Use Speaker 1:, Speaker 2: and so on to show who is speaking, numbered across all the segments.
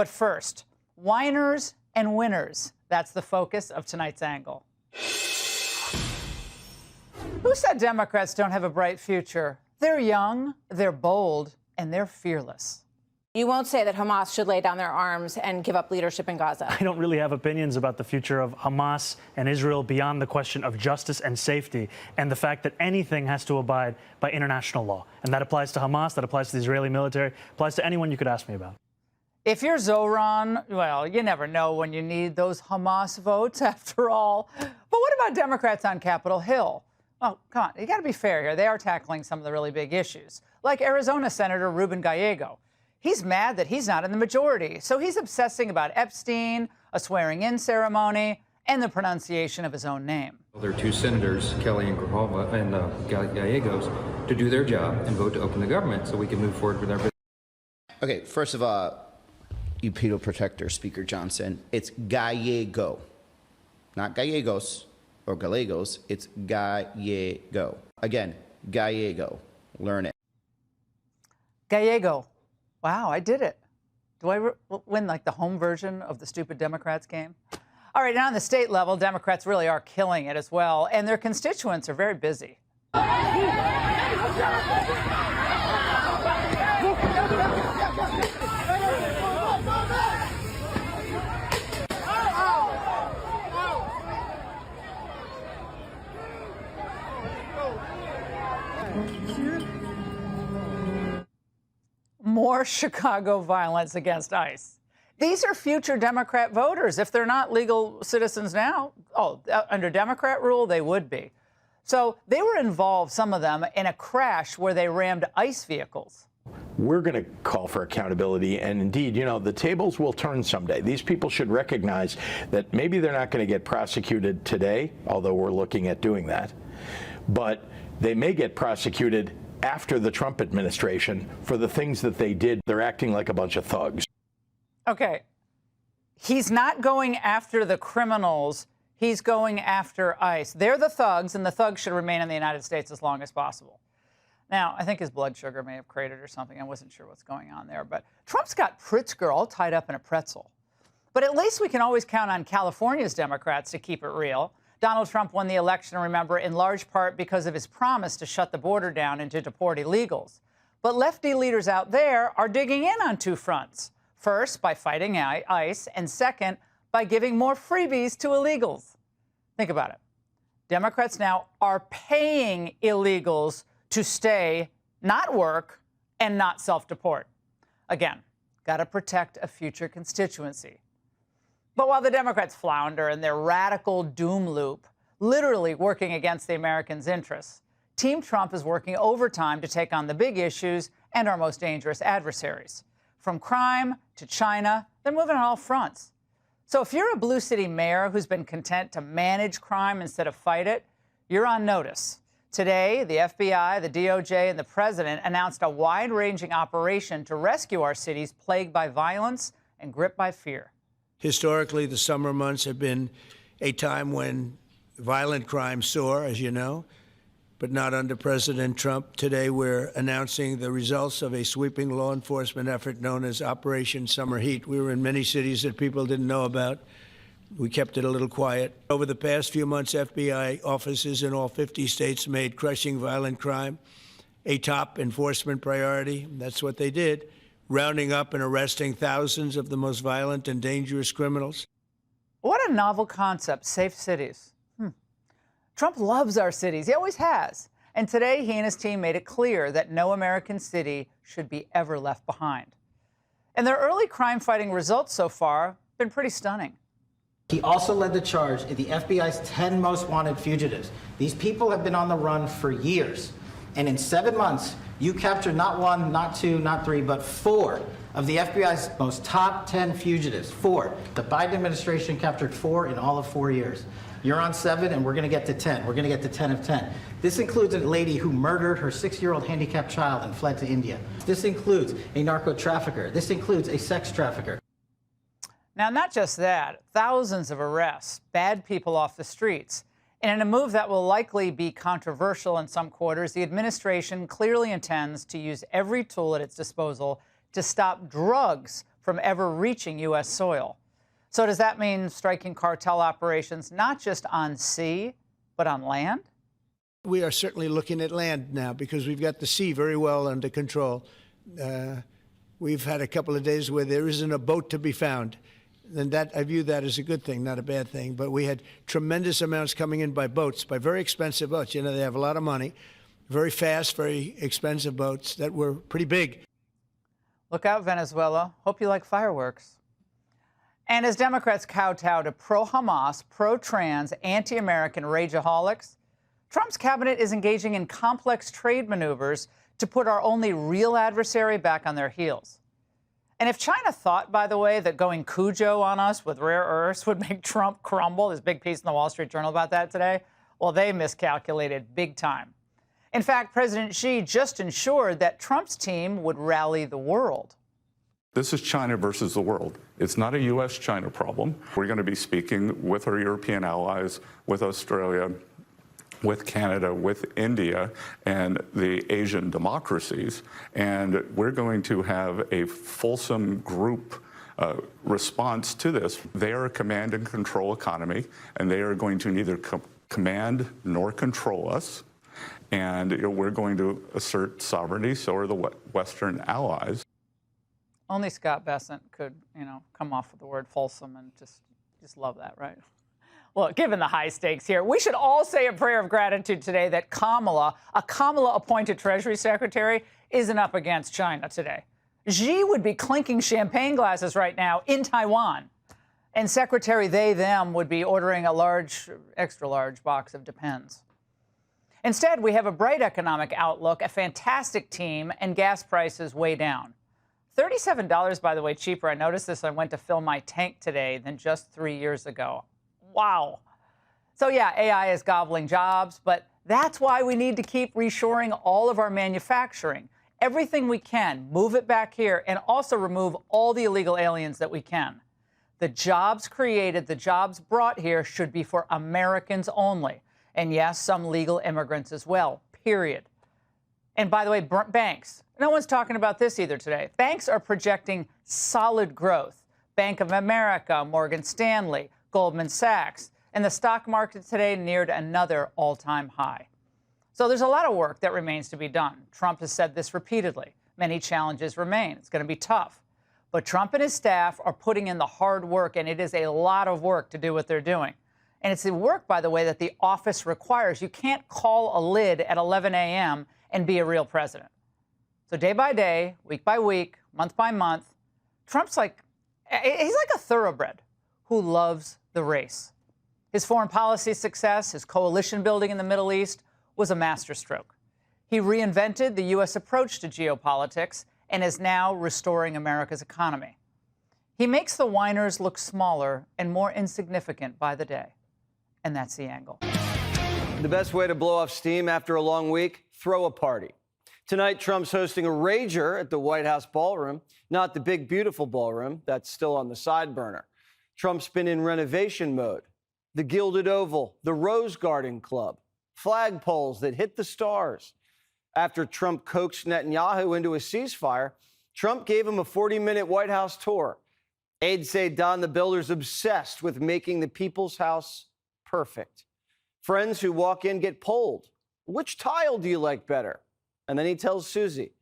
Speaker 1: But first, whiners and winners. That's the focus of tonight's angle. Who said Democrats don't have a bright future? They're young, they're bold, and they're fearless.
Speaker 2: You won't say that Hamas should lay down their arms and give up leadership in Gaza.
Speaker 3: I don't really have opinions about the future of Hamas and Israel beyond the question of justice and safety and the fact that anything has to abide by international law. And that applies to Hamas, that applies to the Israeli military, applies to anyone you could ask me about.
Speaker 1: If you're Zoran, well, you never know when you need those Hamas votes, after all. But what about Democrats on Capitol Hill? Oh, come on, you got to be fair here. They are tackling some of the really big issues, like Arizona Senator Ruben Gallego. He's mad that he's not in the majority, so he's obsessing about Epstein, a swearing-in ceremony, and the pronunciation of his own name.
Speaker 4: There are two senators, Kelly and Gallegos, to do their job and vote to open the government so we can move forward with our business.
Speaker 5: Okay, first of all, you pedo protector, Speaker Johnson, it's Gallego, not Gallegos or Gallegos, it's Gallego. Again, Gallego. Learn it.
Speaker 1: Gallego. Wow, I did it. Do I win like the home version of the stupid Democrats game? All right, now on the state level, Democrats really are killing it as well, and their constituents are very busy. More Chicago violence against ICE. These are future Democrat voters. If they're not legal citizens now, under Democrat rule, they would be. So they were involved, some of them, in a crash where they rammed ICE vehicles.
Speaker 6: We're going to call for accountability, and indeed, you know, the tables will turn someday. These people should recognize that maybe they're not going to get prosecuted today, although we're looking at doing that, but they may get prosecuted after the Trump administration for the things that they did. They're acting like a bunch of thugs.
Speaker 1: Okay. He's not going after the criminals. He's going after ICE. They're the thugs, and the thugs should remain in the United States as long as possible. Now, I think his blood sugar may have cratered or something. I wasn't sure what's going on there. But Trump's got Pritzker all tied up in a pretzel. But at least we can always count on California's Democrats to keep it real. Donald Trump won the election, remember, in large part because of his promise to shut the border down and to deport illegals. But lefty leaders out there are digging in on two fronts. First, by fighting ICE, and second, by giving more freebies to illegals. Think about it. Democrats now are paying illegals to stay, not work, and not self-deport. Again, got to protect a future constituency. But while the Democrats flounder in their radical doom loop, literally working against the Americans' interests, Team Trump is working overtime to take on the big issues and our most dangerous adversaries. From crime to China, they're moving on all fronts. So if you're a Blue City mayor who's been content to manage crime instead of fight it, you're on notice. Today, the FBI, the DOJ, and the president announced a wide-ranging operation to rescue our cities plagued by violence and gripped by fear.
Speaker 7: Historically, the summer months have been a time when violent crime soar, as you know, but not under President Trump. Today, we're announcing the results of a sweeping law enforcement effort known as Operation Summer Heat. We were in many cities that people didn't know about. We kept it a little quiet. Over the past few months, FBI offices in all 50 states made crushing violent crime a top enforcement priority. That's what they did, rounding up and arresting thousands of the most violent and dangerous criminals.
Speaker 1: What a novel concept, safe cities. Trump loves our cities. He always has. And today, he and his team made it clear that no American city should be ever left behind. And their early crime-fighting results so far have been pretty stunning.
Speaker 8: He also led the charge in the FBI's 10 most wanted fugitives. These people have been on the run for years. And in 7 months, you captured not one, not two, not three, but 4 of the FBI's most top 10 fugitives. 4. The Biden administration captured 4 in all of 4 years. You're on 7, and we're going to get to 10. We're going to get to 10 of 10. This includes a lady who murdered her 6-year-old handicapped child and fled to India. This includes a narco trafficker. This includes a sex trafficker.
Speaker 1: Now, not just that, thousands of arrests, bad people off the streets. And in a move that will likely be controversial in some quarters, the administration clearly intends to use every tool at its disposal to stop drugs from ever reaching U.S. soil. So does that mean striking cartel operations not just on sea, but on land?
Speaker 7: We are certainly looking at land now because we've got the sea very well under control. We've had a couple of days where there isn't a boat to be found. And that, I view that as a good thing, not a bad thing. But we had tremendous amounts coming in by boats, by very expensive boats. You know, they have a lot of money, very fast, very expensive boats that were pretty big.
Speaker 1: Look out, Venezuela. Hope you like fireworks. And as Democrats kowtow to pro-Hamas, pro-trans, anti-American rageaholics, Trump's cabinet is engaging in complex trade maneuvers to put our only real adversary back on their heels. And if China thought, by the way, that going Cujo on us with rare earths would make Trump crumble, there's a big piece in the Wall Street Journal about that today, well, they miscalculated big time. In fact, President Xi just ensured that Trump's team would rally the world.
Speaker 9: This is China versus the world. It's not a U.S.-China problem. We're going to be speaking with our European allies, with Australia, with Canada, with India, and the Asian democracies. And we're going to have a fulsome group response to this. They are a command and control economy, and they are going to neither command nor control us. And we're going to assert sovereignty, so are the Western allies.
Speaker 1: Only Scott Bessent could, come off with the word fulsome and just love that, right? Well, given the high stakes here, we should all say a prayer of gratitude today that Kamala, a Kamala-appointed Treasury Secretary, isn't up against China today. Xi would be clinking champagne glasses right now in Taiwan. And Secretary they-them would be ordering a large, extra-large box of Depends. Instead, we have a bright economic outlook, a fantastic team, and gas prices way down. $37, by the way, cheaper. I noticed this. I went to fill my tank today than just 3 years ago. Wow. So, yeah, AI is gobbling jobs, but that's why we need to keep reshoring all of our manufacturing. Everything we can, move it back here, and also remove all the illegal aliens that we can. The jobs created, the jobs brought here should be for Americans only. And yes, some legal immigrants as well, period. And by the way, banks. No one's talking about this either today. Banks are projecting solid growth. Bank of America, Morgan Stanley, Goldman Sachs, and the stock market today neared another all-time high. So there's a lot of work that remains to be done. Trump has said this repeatedly. Many challenges remain. It's going to be tough. But Trump and his staff are putting in the hard work, and it is a lot of work to do what they're doing. And it's the work, by the way, that the office requires. You can't call a lid at 11 a.m. and be a real president. So day by day, week by week, month by month, Trump's he's like a thoroughbred who loves the race. His foreign policy success, his coalition building in the Middle East was a masterstroke. He reinvented the U.S. approach to geopolitics and is now restoring America's economy. He makes the whiners look smaller and more insignificant by the day. And that's the angle.
Speaker 10: The best way to blow off steam after a long week? Throw a party. Tonight, Trump's hosting a rager at the White House ballroom, not the big, beautiful ballroom that's still on the side burner. Trump's been in renovation mode. The Gilded Oval, the Rose Garden Club, flagpoles that hit the stars. After Trump coaxed Netanyahu into a ceasefire, Trump gave him a 40-minute White House tour. Aides say Don the Builder's obsessed with making the people's house perfect. Friends who walk in get polled. Which tile do you like better? And then he tells Susie.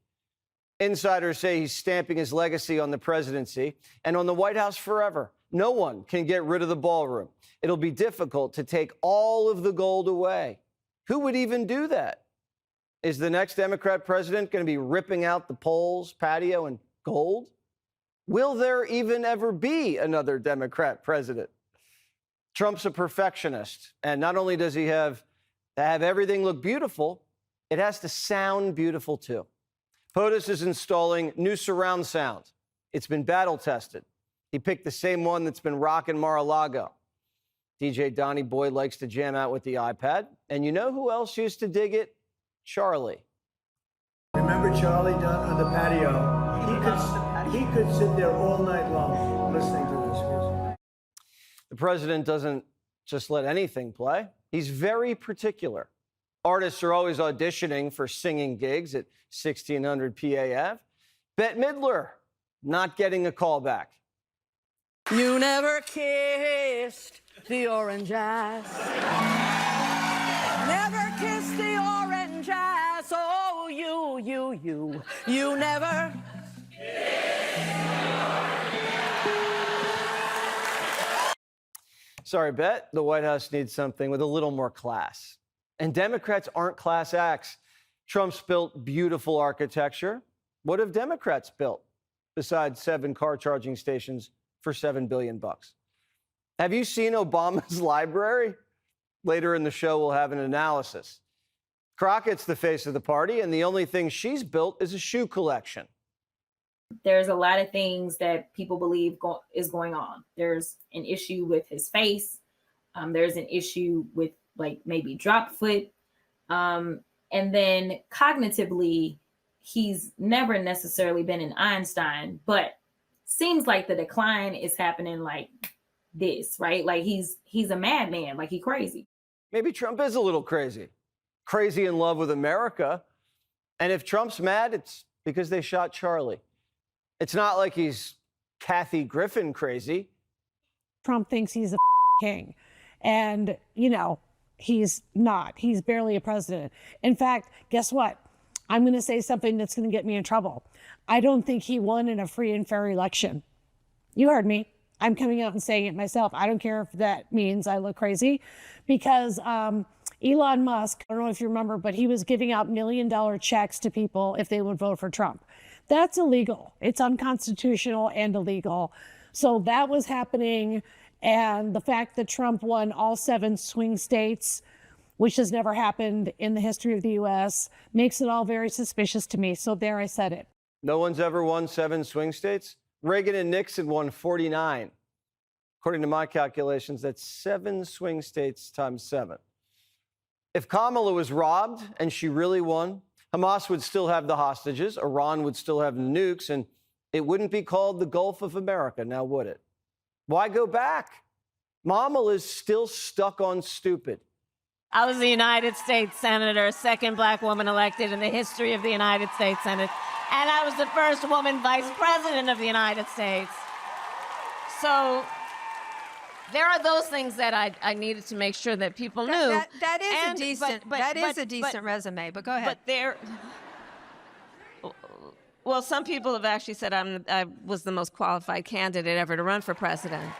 Speaker 10: Insiders say he's stamping his legacy on the presidency and on the White House forever. No one can get rid of the ballroom. It'll be difficult to take all of the gold away. Who would even do that? Is the next Democrat president going to be ripping out the poles, patio, and gold? Will there even ever be another Democrat president? Trump's a perfectionist, and not only does he have to have everything look beautiful, it has to sound beautiful too. POTUS is installing new surround sound. It's been battle tested. He picked the same one that's been rocking Mar-a-Lago. DJ Donnie Boy likes to jam out with the iPad. And you know who else used to dig it? Charlie.
Speaker 7: Remember Charlie down on the patio? He could sit there all night long listening to this music.
Speaker 10: The president doesn't just let anything play. He's very particular. Artists are always auditioning for singing gigs at 1600 PAF. Bette Midler not getting a call back.
Speaker 11: You never kissed the orange ass. Never kissed the orange ass. Oh, you never.
Speaker 10: Sorry, Bet, the White House needs something with a little more class. And Democrats aren't class acts. Trump's built beautiful architecture. What have Democrats built besides 7 car charging stations for $7 billion? Have you seen Obama's library? Later in the show, we'll have an analysis. Crockett's the face of the party, and the only thing she's built is a shoe collection.
Speaker 12: There's a lot of things that people believe is going on. There's an issue with his face. There's an issue with like maybe drop foot. And then cognitively, he's never necessarily been an Einstein, but seems like the decline is happening like this, right? Like he's a madman, like he's crazy.
Speaker 10: Maybe Trump is a little crazy. Crazy in love with America. And if Trump's mad, it's because they shot Charlie. It's not like he's Kathy Griffin crazy.
Speaker 13: Trump thinks he's a king. And, you know, he's not. He's barely a president. In fact, guess what? I'm going to say something that's going to get me in trouble. I don't think he won in a free and fair election. You heard me. I'm coming out and saying it myself. I don't care if that means I look crazy, because Elon Musk, I don't know if you remember, but he was giving out $1 million checks to people if they would vote for Trump. That's illegal. It's unconstitutional and illegal. So that was happening. And the fact that Trump won all 7 swing states, which has never happened in the history of the U.S., makes it all very suspicious to me. So there, I said it.
Speaker 10: No one's ever won 7 swing states. Reagan and Nixon won 49. According to my calculations, that's 7 swing states times 7. If Kamala was robbed and she really won, Hamas would still have the hostages, Iran would still have the nukes, and it wouldn't be called the Gulf of America, now would it? Why go back? Kamala is still stuck on stupid.
Speaker 14: I was a United States Senator, second black woman elected in the history of the United States Senate, and I was the first woman vice president of the United States. So there are those things that I needed to make sure that people knew.
Speaker 15: That is a decent resume, but go ahead.
Speaker 14: Well, some people have actually said I was the most qualified candidate ever to run for president.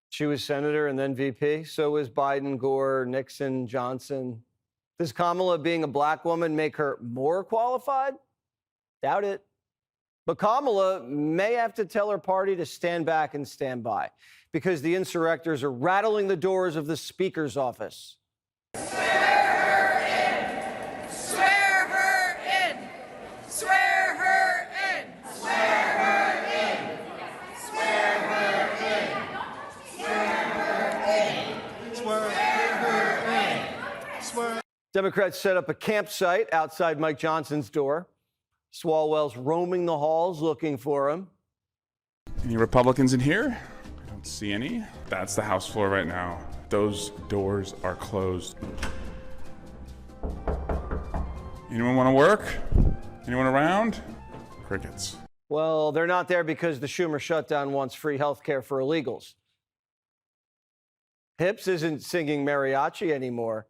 Speaker 10: She was senator and then VP. So was Biden, Gore, Nixon, Johnson. Does Kamala being a black woman make her more qualified? Doubt it. But Kamala may have to tell her party to stand back and stand by, because the insurrectors are rattling the doors of the Speaker's office.
Speaker 11: Swear her in! Swear her in! Swear her in! Swear her in! Swear her in! Swear her in! Swear her in! Swear.
Speaker 10: Democrats set up a campsite outside Mike Johnson's door. Swalwell's roaming the halls looking for him.
Speaker 16: Any Republicans in here? I don't see any. That's the House floor right now. Those doors are closed. Anyone want to work? Anyone around? Crickets.
Speaker 10: Well, they're not there because the Schumer shutdown wants free health care for illegals. Hips isn't singing mariachi anymore.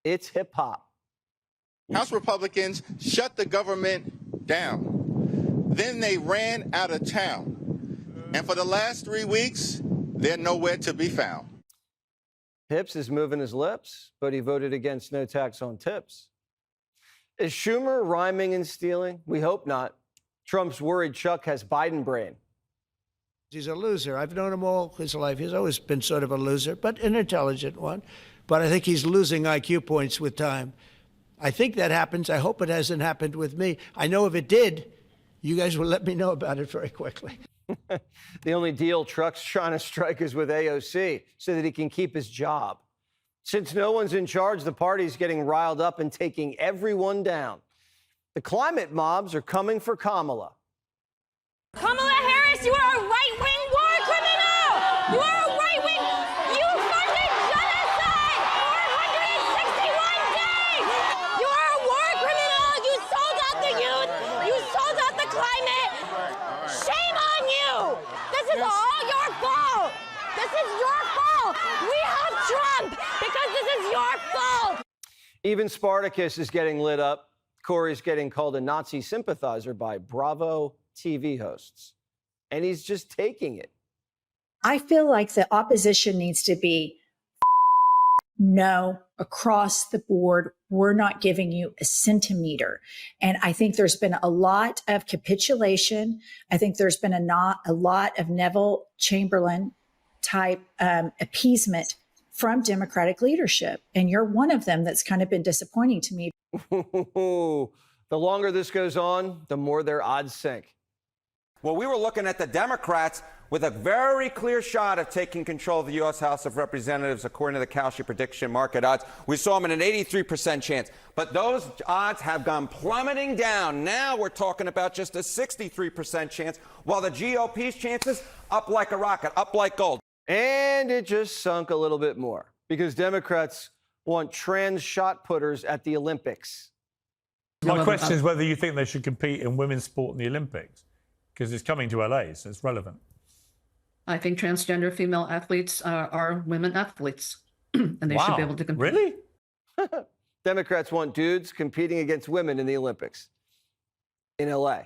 Speaker 10: It's hip hop.
Speaker 17: House Republicans shut the government down. Then they ran out of town. And for the last 3 weeks, they're nowhere to be found.
Speaker 10: Hips is moving his lips, but he voted against no tax on tips. Is Schumer rhyming and stealing? We hope not. Trump's worried Chuck has Biden brain.
Speaker 7: He's a loser. I've known him all his life. He's always been sort of a loser, but an intelligent one. But I think he's losing IQ points with time. I think that happens. I hope it hasn't happened with me. I know if it did, you guys will let me know about it very quickly.
Speaker 10: The only deal Truck's trying to strike is with AOC so that he can keep his job. Since no one's in charge, the party's getting riled up and taking everyone down. The climate mobs are coming for Kamala.
Speaker 11: Kamala Harris, you are a right-wing war criminal! You are a right-wing... You funded genocide for 161 days! You are a war criminal! You sold out the youth! You sold out the climate! This is your fault. We have Trump because this is your fault.
Speaker 10: Even Spartacus is getting lit up. Corey's getting called a Nazi sympathizer by Bravo TV hosts. And he's just taking it.
Speaker 18: I feel like the opposition needs to be no, across the board. We're not giving you a centimeter. And I think there's been a lot of capitulation. I think there's been a lot of Neville Chamberlain type appeasement from Democratic leadership. And you're one of them that's kind of been disappointing to me.
Speaker 10: The longer this goes on, the more their odds sink.
Speaker 19: Well, we were looking at the Democrats with a very clear shot of taking control of the U.S. House of Representatives, according to the Kalshi prediction market odds. We saw them in an 83% chance. But those odds have gone plummeting down. Now we're talking about just a 63% chance, while the GOP's chances up like a rocket, up like gold.
Speaker 10: And it just sunk a little bit more because Democrats want trans shot putters at the Olympics.
Speaker 20: My question is whether you think they should compete in women's sport in the Olympics, because it's coming to LA, so it's relevant.
Speaker 21: I think transgender female athletes are women athletes, and they should be able to compete.
Speaker 20: Really?
Speaker 10: Democrats want dudes competing against women in the Olympics in LA.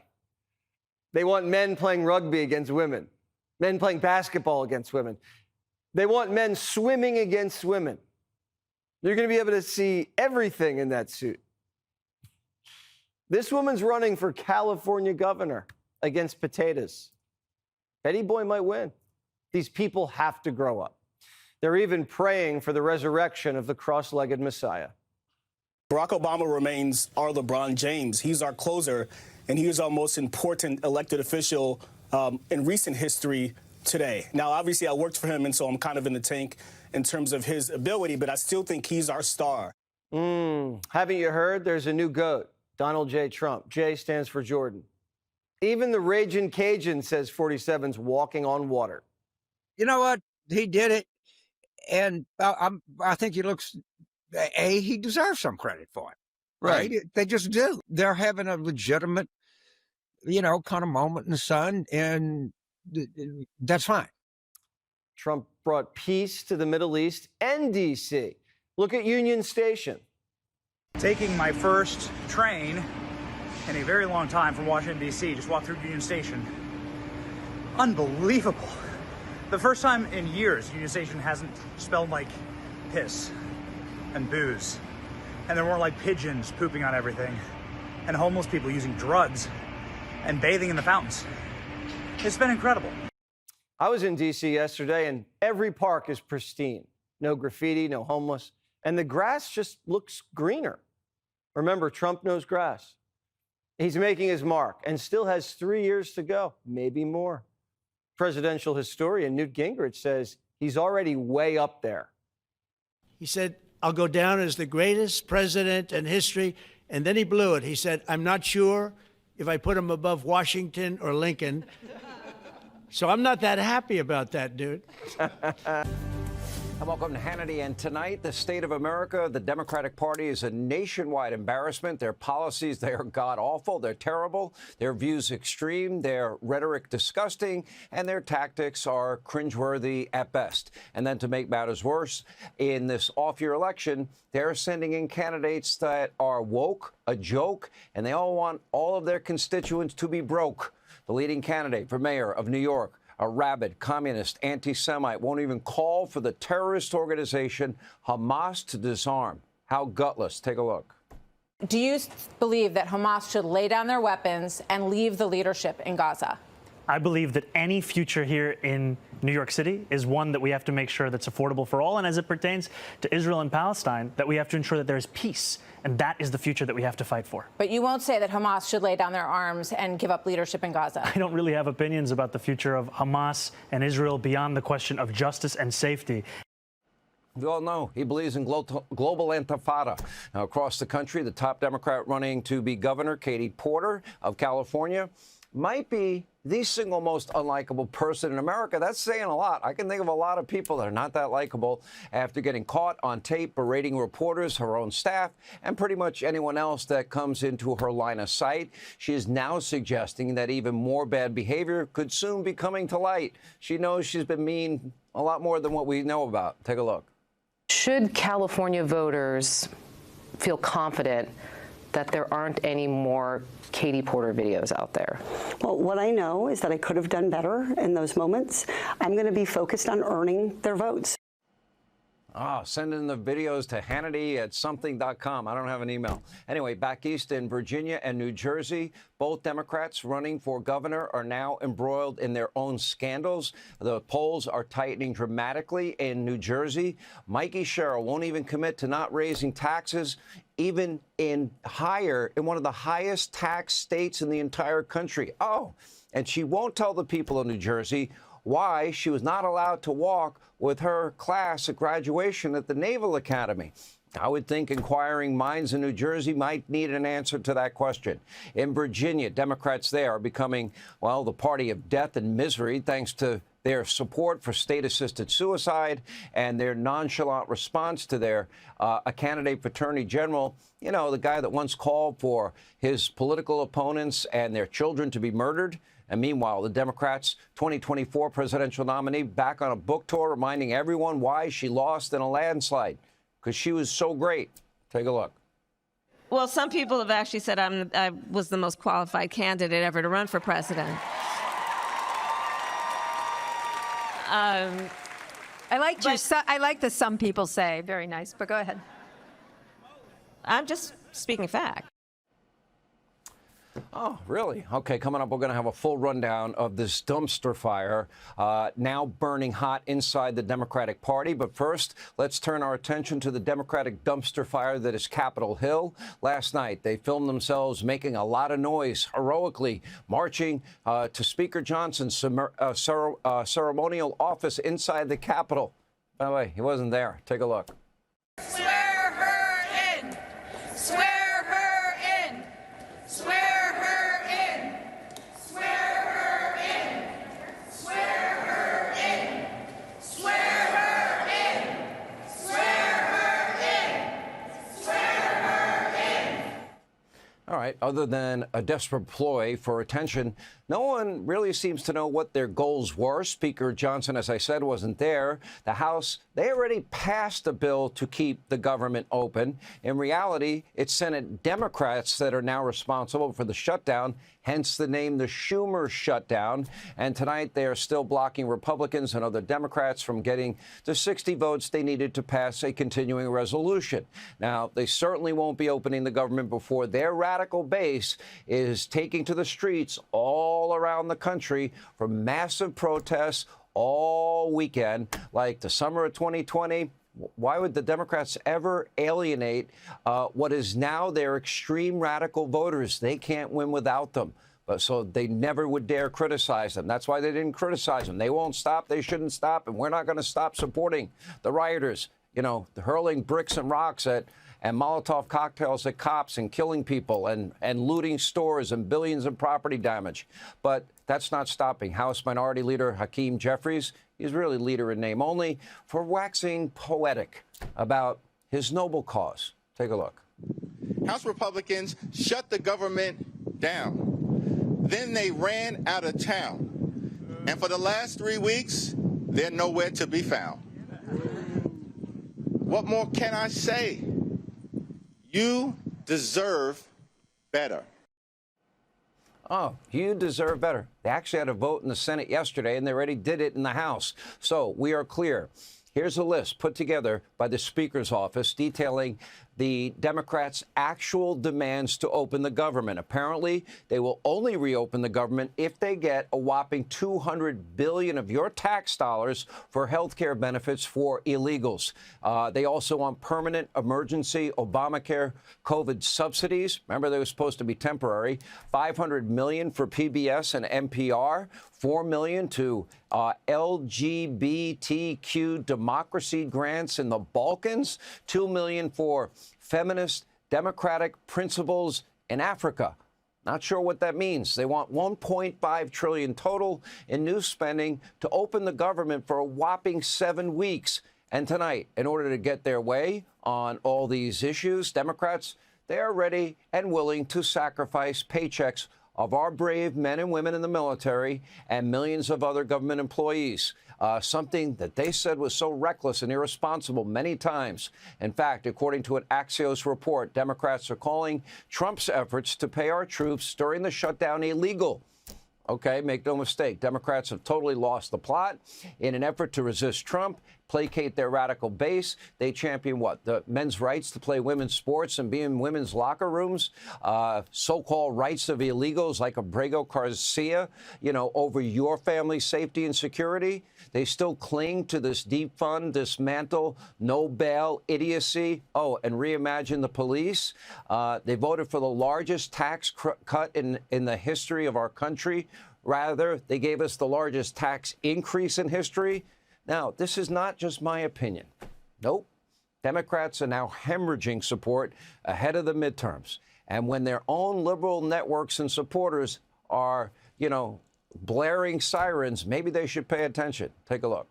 Speaker 10: They want men playing rugby against women, men playing basketball against women. They want men swimming against women. You're going to be able to see everything in that suit. This woman's running for California governor against potatoes. Betty Boy might win. These people have to grow up. They're even praying for the resurrection of the cross-legged Messiah.
Speaker 22: Barack Obama remains our LeBron James. He's our closer, and he is our most important elected official in recent history today. Now, obviously, I worked for him, and so I'm kind of in the tank in terms of his ability, but I still think he's our star.
Speaker 10: Haven't you heard? There's a new GOAT, Donald J. Trump. J stands for Jordan. Even the Ragin' Cajun says 47's walking on water.
Speaker 23: You know what? He did it, and I think he looks. He deserves some credit for it, right? They just do. They're having a legitimate, kind of moment in the sun, and that's fine.
Speaker 10: Trump brought peace to the Middle East and D.C. Look at Union Station.
Speaker 24: Taking my first train in a very long time from Washington, D.C., just walked through Union Station. Unbelievable. The first time in years Union Station hasn't smelled like piss and booze. And there weren't like pigeons pooping on everything and homeless people using drugs and bathing in the fountains. It's been incredible.
Speaker 10: I was in D.C. yesterday, and every park is pristine. No graffiti, no homeless. And the grass just looks greener. Remember, Trump knows grass. He's making his mark and still has 3 years to go, maybe more. Presidential historian Newt Gingrich says he's already way up there.
Speaker 7: He said, I'll go down as the greatest president in history. And then he blew it. He said, I'm not sure if I put him above Washington or Lincoln. So I'm not that happy about that, dude.
Speaker 25: And welcome to Hannity. And tonight, the state of America, the Democratic Party is a nationwide embarrassment. Their policies, they are god-awful. They're terrible. Their views extreme. Their rhetoric disgusting. And their tactics are cringeworthy at best. And then to make matters worse, in this off-year election, they're sending in candidates that are woke, a joke, and they all want all of their constituents to be broke. The leading candidate for mayor of New York, a rabid, communist, anti-Semite, won't even call for the terrorist organization Hamas to disarm. How gutless. Take a look.
Speaker 2: Do you believe that Hamas should lay down their weapons and leave the leadership in Gaza?
Speaker 3: I believe that any future here in New York City is one that we have to make sure that's affordable for all. And as it pertains to Israel and Palestine, that we have to ensure that there is peace. And that is the future that we have to fight for.
Speaker 2: But you won't say that Hamas should lay down their arms and give up leadership in Gaza.
Speaker 3: I don't really have opinions about the future of Hamas and Israel beyond the question of justice and safety.
Speaker 25: We all know he believes in global intifada. Now, across the country, the top Democrat running to be governor, Katie Porter of California, might be the single most unlikable person in America. That's saying a lot. I can think of a lot of people that are not that likable after getting caught on tape berating reporters, her own staff, and pretty much anyone else that comes into her line of sight. She is now suggesting that even more bad behavior could soon be coming to light. She knows she's been mean a lot more than what we know about. Take a look.
Speaker 4: Should California voters feel confident that there aren't any more Katie Porter videos out there?
Speaker 5: Well, what I know is that I could have done better in those moments. I'm going to be focused on earning their votes.
Speaker 25: Send in the videos to Hannity at something.com. I don't have an email. Anyway, back east in Virginia and New Jersey, both Democrats running for governor are now embroiled in their own scandals. The polls are tightening dramatically in New Jersey. Mikey Sherrill won't even commit to not raising taxes, even in one of the highest tax states in the entire country. And she won't tell the people of New Jersey why she was not allowed to walk with her class at graduation at the Naval Academy. I would think inquiring minds in New Jersey might need an answer to that question. In Virginia, Democrats there are becoming, well, the party of death and misery thanks to their support for state-assisted suicide and their nonchalant response to their a candidate for attorney general, you know, the guy that once called for his political opponents and their children to be murdered. And meanwhile, the Democrats' 2024 presidential nominee back on a book tour reminding everyone why she lost in a landslide, because she was so great. Take a look.
Speaker 14: Well, some people have actually said I was the most qualified candidate ever to run for president.
Speaker 15: I like the some people say. Very nice, but go ahead.
Speaker 14: I'm just speaking fact.
Speaker 25: Oh, really? Okay, coming up, we're going to have a full rundown of this dumpster fire now burning hot inside the Democratic Party. But first, let's turn our attention to the Democratic dumpster fire that is Capitol Hill. Last night, they filmed themselves making a lot of noise, heroically marching to Speaker Johnson's ceremonial office inside the Capitol. By the way, he wasn't there. Take a look.
Speaker 6: Swear her in! Swear her in! Swear her in! Swear her in! Swear her in! Swear her in! Swear her in! Swear her in!
Speaker 25: All right, other than a desperate ploy for attention, no one really seems to know what their goals were. Speaker Johnson, as I said, wasn't there. The House, they already passed a bill to keep the government open. In reality, it's Senate Democrats that are now responsible for the shutdown, hence the name the Schumer shutdown. And tonight, they are still blocking Republicans and other Democrats from getting the 60 votes they needed to pass a continuing resolution. Now, they certainly won't be opening the government before their radical base is taking to the streets all around the country for massive protests all weekend, like the summer of 2020. Why would the Democrats ever alienate what is now their extreme radical voters? They can't win without them. But so they never would dare criticize them. That's why they didn't criticize them. They won't stop. They shouldn't stop. And we're not going to stop supporting the rioters, you know, hurling bricks and rocks at and Molotov cocktails at cops and killing people and looting stores and billions in property damage. But that's not stopping House Minority Leader Hakeem Jeffries, he's really leader in name only, for waxing poetic about his noble cause. Take a look.
Speaker 17: House Republicans shut the government down. Then they ran out of town. And for the last 3 weeks, they're nowhere to be found. What more can I say? You deserve better.
Speaker 25: Oh, you deserve better. They actually had a vote in the Senate yesterday, and they already did it in the House. So we are clear. Here's a list put together by the Speaker's office detailing the Democrats' actual demands to open the government. Apparently, they will only reopen the government if they get a whopping $200 billion of your tax dollars for health care benefits for illegals. They also want permanent emergency Obamacare COVID subsidies. Remember, they were supposed to be temporary. $500 million for PBS and NPR. $4 million to LGBTQ democracy grants in the Balkans. $2 million for feminist democratic principles in Africa. Not sure what that means. They want $1.5 trillion total in new spending to open the government for a whopping 7 weeks. And tonight, in order to get their way on all these issues, Democrats, they are ready and willing to sacrifice paychecks of our brave men and women in the military and millions of other government employees. Something that they said was so reckless and irresponsible many times. In fact, according to an Axios report, Democrats are calling Trump's efforts to pay our troops during the shutdown illegal. Okay, make no mistake, Democrats have totally lost the plot. In an effort to resist Trump, placate their radical base, they champion what? The men's rights to play women's sports and be in women's locker rooms, so-called rights of illegals like Abrego Garcia, over your family's safety and security. They still cling to this defund, dismantle, no bail idiocy. Oh, and reimagine the police. They voted for the largest tax cut in the history of our country. Rather, they gave us the largest tax increase in history. Now, this is not just my opinion. Nope. Democrats are now hemorrhaging support ahead of the midterms. And when their own liberal networks and supporters are, blaring sirens, maybe they should pay attention. Take a look.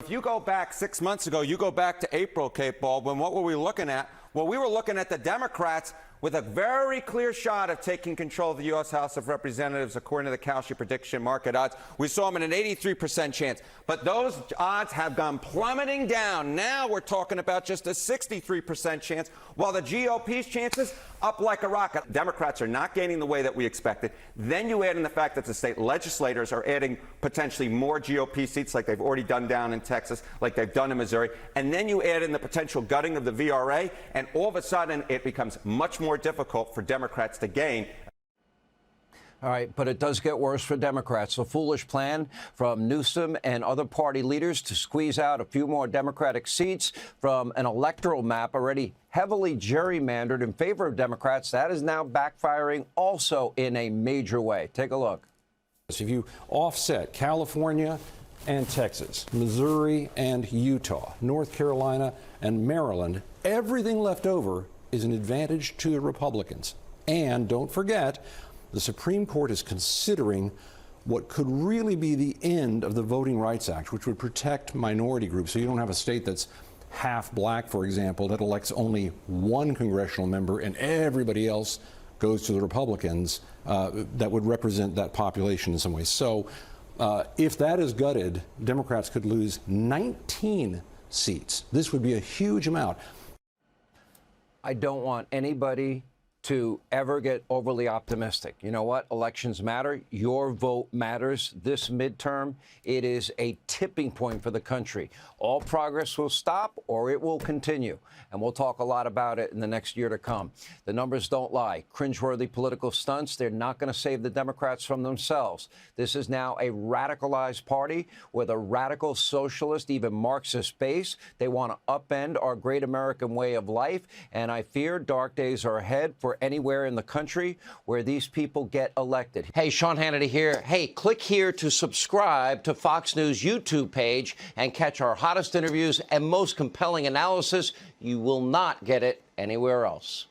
Speaker 19: If you go back 6 months ago, you go back to April, Kate Baldwin, what were we looking at? Well, we were looking at the Democrats with a very clear shot of taking control of the U.S. House of Representatives, according to the Kalshi prediction market odds. We saw them in an 83% chance. But those odds have gone plummeting down. Now we're talking about just a 63% chance, while the GOP's chances up like a rocket. Democrats are not gaining the way that we expected. Then you add in the fact that the state legislators are adding potentially more GOP seats, like they've already done down in Texas, like they've done in Missouri. And then you add in the potential gutting of the VRA, and all of a sudden it becomes much more difficult for Democrats to gain.
Speaker 25: All right, but it does get worse for Democrats. A foolish plan from Newsom and other party leaders to squeeze out a few more Democratic seats from an electoral map already heavily gerrymandered in favor of Democrats. That is now backfiring also in a major way. Take a look.
Speaker 1: If you offset California and Texas, Missouri and Utah, North Carolina and Maryland, everything left over is an advantage to the Republicans. And don't forget, the Supreme Court is considering what could really be the end of the Voting Rights Act, which would protect minority groups. So you don't have a state that's half black, for example, that elects only one congressional member and everybody else goes to the Republicans that would represent that population in some ways. So if that is gutted, Democrats could lose 19 seats. This would be a huge amount.
Speaker 25: I don't want anybody to ever get overly optimistic. You know what? Elections matter. Your vote matters. This midterm, it is a tipping point for the country. All progress will stop or it will continue. And we'll talk a lot about it in the next year to come. The numbers don't lie. Cringeworthy political stunts, they're not going to save the Democrats from themselves. This is now a radicalized party with a radical socialist, even Marxist base. They want to upend our great American way of life. And I fear dark days are ahead for anywhere in the country where these people get elected. Hey, Sean Hannity here. Hey, click here to subscribe to Fox News YouTube page and catch our hottest interviews and most compelling analysis. You will not get it anywhere else.